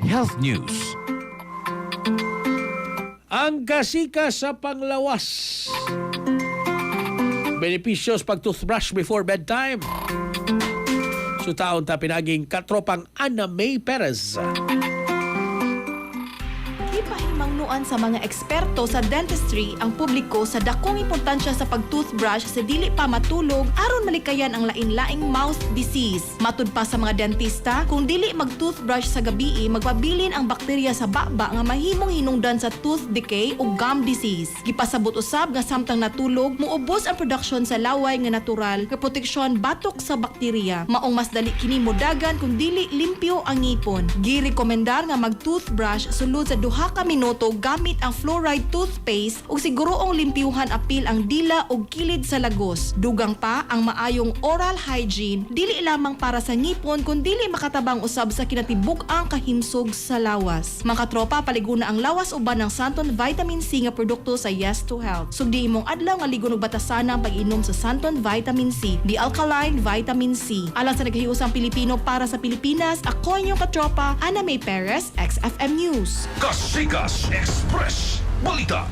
Health News. Ang kasika sa panglawas. Benepisyos pag-toothbrush before bedtime. Sutaon ta pinaging katropang Ana May Perez. Ipahimangnuan sa mga eksperto sa dentistry ang publiko sa dakong importansya sa pag-toothbrush sa dili pa matulog aron malikayan ang lain-laing mouth disease. Matud pa sa mga dentista, kung dili mag-toothbrush sa gabii, magpabilin ang bakterya sa baba nga mahimong hinungdan sa tooth decay o gum disease. Gipasabot usab nga samtang natulog, muubos ang production sa laway nga natural nga proteksyon batok sa bakterya. Maong mas dali kini modagan kung dili limpyo ang ngipon. Girekomendar nga mag-toothbrush sulod sa 2 ka minuto gamit ang fluoride toothpaste ug siguroong limpyuhan apil ang dila ug kilid sa lagos. Dugang pa ang maayong oral hygiene dili lamang para sa ngipon kun dili makatabang usab sa kinatibuk-ang kahimsog sa lawas. Mga katropa, paliguna ang lawas uban ng Santon Vitamin C nga produkto sa Yes to Health. Sugdi imong adlaw nga ligon og batasan ang pag-inom sa Santon Vitamin C, the alkaline vitamin C. Alang sa naghiusang Pilipino para sa Pilipinas, ako inyong katropa, Ana May Perez, XFM News. Kasikas Express Balita.